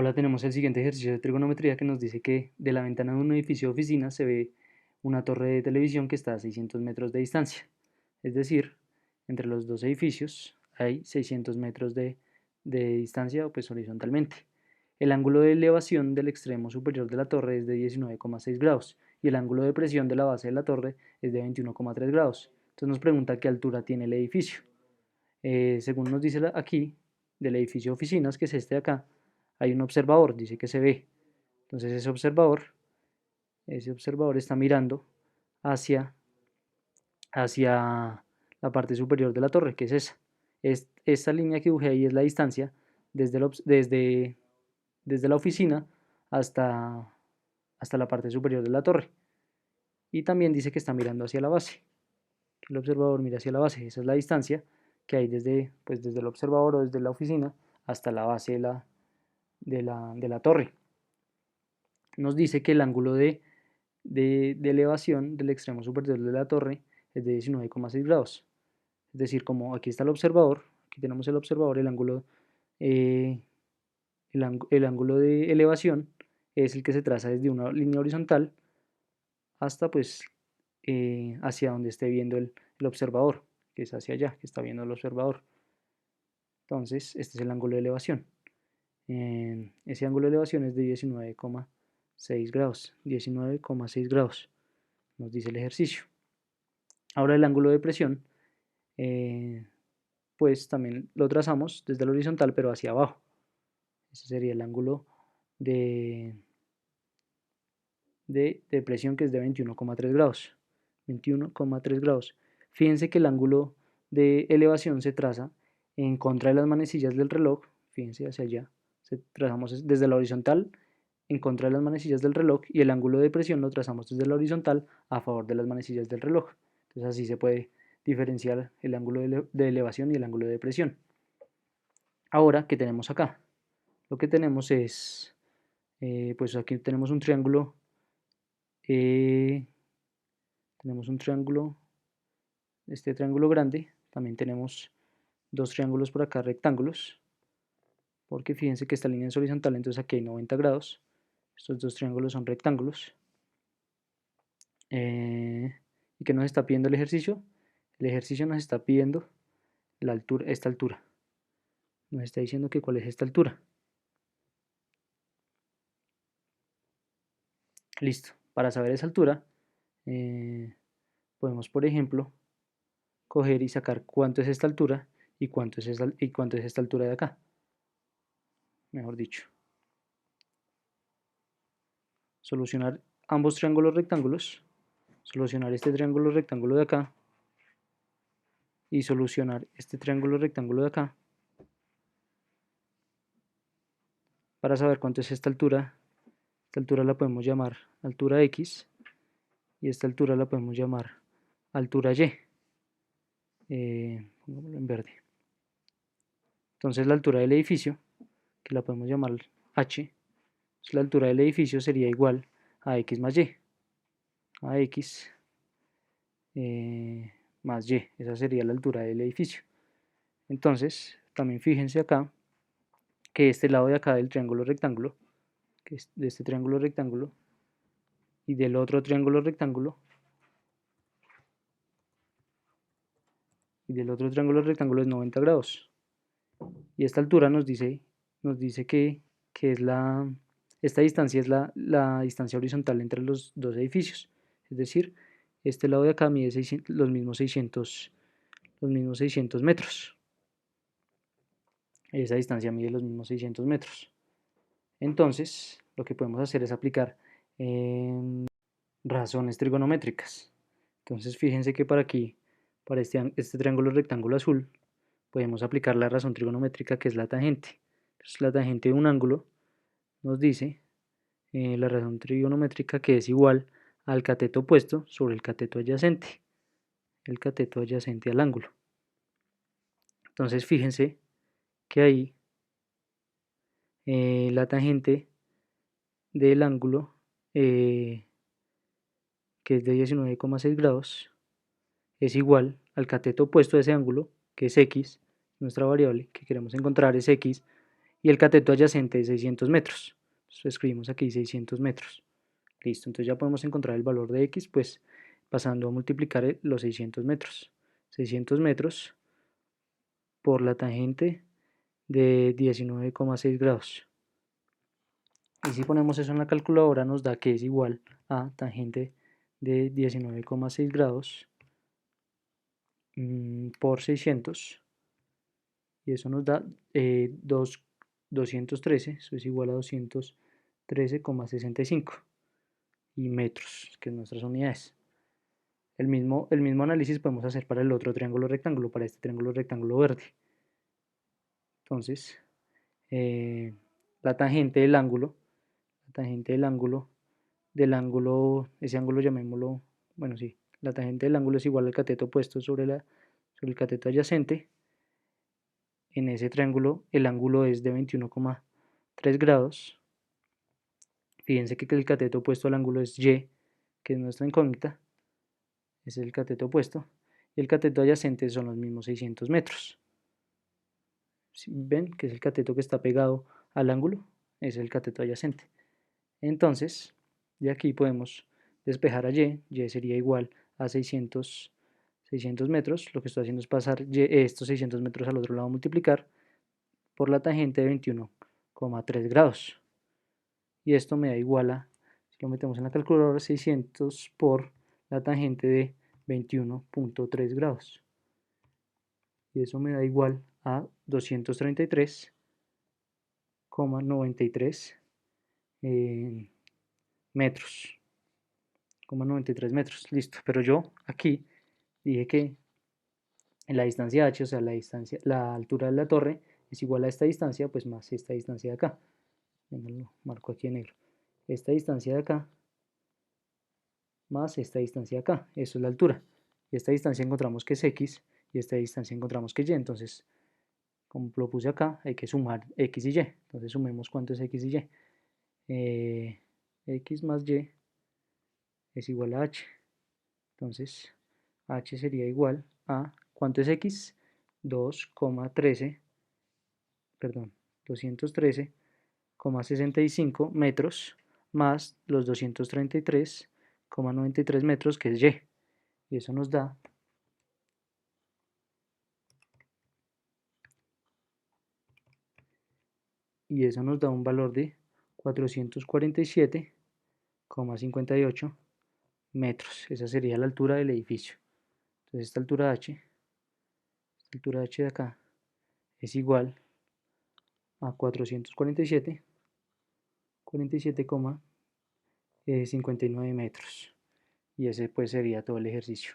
Hola, tenemos el siguiente ejercicio de trigonometría que nos dice que de la ventana de un edificio de oficina se ve una torre de televisión que está a 600 metros de distancia. Es decir, entre los dos edificios hay 600 metros de distancia pues horizontalmente. El ángulo de elevación del extremo superior de la torre es de 19,6 grados y el ángulo de presión de la base de la torre es de 21,3 grados. Entonces nos pregunta qué altura tiene el edificio. Según nos dice aquí, del edificio de oficinas, que es este de acá, hay un observador, dice que se ve. Entonces ese observador está mirando hacia, hacia la parte superior de la torre, que es esa. Esta línea que dibujé ahí es la distancia desde la oficina hasta la parte superior de la torre. Y también dice que está mirando hacia la base, que el observador mira hacia la base. Esa es la distancia que hay desde el observador o desde la oficina hasta la base de la torre. Nos dice que el ángulo de elevación del extremo superior de la torre es de 19,6 grados. Es decir, como aquí está el observador, aquí tenemos el observador, eh, el ángulo de elevación es el que se traza desde una línea horizontal hasta hacia donde esté viendo el observador, que es hacia allá, que está viendo el observador. Entonces, este es el ángulo de elevación. Ese ángulo de elevación es de 19,6 grados. 19,6 grados, nos dice el ejercicio. Ahora el ángulo de presión, pues también lo trazamos desde la horizontal, pero hacia abajo. Ese sería el ángulo de, de presión, que es de 21,3 grados. 21,3 grados. Fíjense que el ángulo de elevación se traza en contra de las manecillas del reloj. Fíjense hacia allá. Trazamos desde la horizontal en contra de las manecillas del reloj y el ángulo de presión lo trazamos desde la horizontal a favor de las manecillas del reloj. Entonces así se puede diferenciar el ángulo de elevación y el ángulo de presión. Ahora, ¿qué tenemos acá? Lo que tenemos es, pues aquí tenemos un triángulo, eh, este triángulo grande, también tenemos dos triángulos por acá rectángulos, porque fíjense que esta línea es horizontal, entonces aquí hay 90 grados, estos dos triángulos son rectángulos. ¿Y qué nos está pidiendo el ejercicio? El ejercicio nos está pidiendo la altura, esta altura. Nos está diciendo que cuál es esta altura. Listo. Para saber esa altura, podemos, por ejemplo, coger y sacar cuánto es esta altura y cuánto es esta altura de acá. Mejor dicho. Solucionar ambos triángulos rectángulos. Solucionar este triángulo rectángulo de acá. Y solucionar este triángulo rectángulo de acá. Para saber cuánto es esta altura. Esta altura la podemos llamar altura X y esta altura la podemos llamar altura Y. Pongámoslo en verde. Entonces la altura del edificio, que la podemos llamar H, la altura del edificio sería igual a X más Y. A X más Y. Esa sería la altura del edificio. Entonces, también fíjense acá que este lado de acá del triángulo rectángulo, que es de este triángulo rectángulo, y del otro triángulo rectángulo, es 90 grados. Y esta altura nos dice que esta distancia es la distancia horizontal entre los dos edificios. Es decir, este lado de acá mide los mismos 600 metros. Esa distancia mide los mismos 600 metros. Entonces, lo que podemos hacer es aplicar razones trigonométricas. Entonces, fíjense que para este triángulo rectángulo azul, podemos aplicar la razón trigonométrica que es la tangente. Entonces, la tangente de un ángulo nos dice la razón trigonométrica que es igual al cateto opuesto sobre el cateto adyacente. El cateto adyacente al ángulo. Entonces, fíjense que ahí la tangente del ángulo, que es de 19,6 grados, es igual al cateto opuesto de ese ángulo, que es x, nuestra variable que queremos encontrar es x, y el cateto adyacente es 600 metros. Entonces escribimos aquí 600 metros. Listo, entonces ya podemos encontrar el valor de x, pues pasando a multiplicar los 600 metros. 600 metros por la tangente de 19,6 grados. Y si ponemos eso en la calculadora nos da que es igual a tangente de 19,6 grados por 600. Y eso nos da 213, eso es igual a 213,65 y metros, que es nuestras unidades. El mismo análisis podemos hacer para el otro triángulo rectángulo, para este triángulo rectángulo verde. Entonces, la tangente del ángulo, ese ángulo llamémoslo, bueno sí, la tangente del ángulo es igual al cateto opuesto sobre el cateto adyacente. En ese triángulo el ángulo es de 21,3 grados. Fíjense que el cateto opuesto al ángulo es Y, que es nuestra incógnita. Ese es el cateto opuesto. Y el cateto adyacente son los mismos 600 metros. ¿Ven? Que es el cateto que está pegado al ángulo. Es el cateto adyacente. Entonces, de aquí podemos despejar a Y. Y sería igual a 600 metros. Lo que estoy haciendo es pasar estos 600 metros al otro lado, multiplicar por la tangente de 21,3 grados. Y esto me da igual a, si lo metemos en la calculadora, 600 por la tangente de 21,3 grados. Y eso me da igual a 233,93 metros. 93 metros, listo. Pero yo aquí dije que en la distancia h, o sea, la altura de la torre es igual a esta distancia, pues más esta distancia de acá. Venga, lo marco aquí en negro. Esta distancia de acá más esta distancia de acá, eso es la altura. Y esta distancia encontramos que es x y esta distancia encontramos que es y, entonces como lo puse acá hay que sumar x y y, entonces sumemos cuánto es x y y. X más y es igual a h, entonces h sería igual a, ¿cuánto es x? 2,13, perdón, 213,65 metros más los 233,93 metros, que es y. Y eso nos da un valor de 447,58 metros. Esa sería la altura del edificio. Entonces esta altura h de acá es igual a 447,59 metros. Y ese pues sería todo el ejercicio.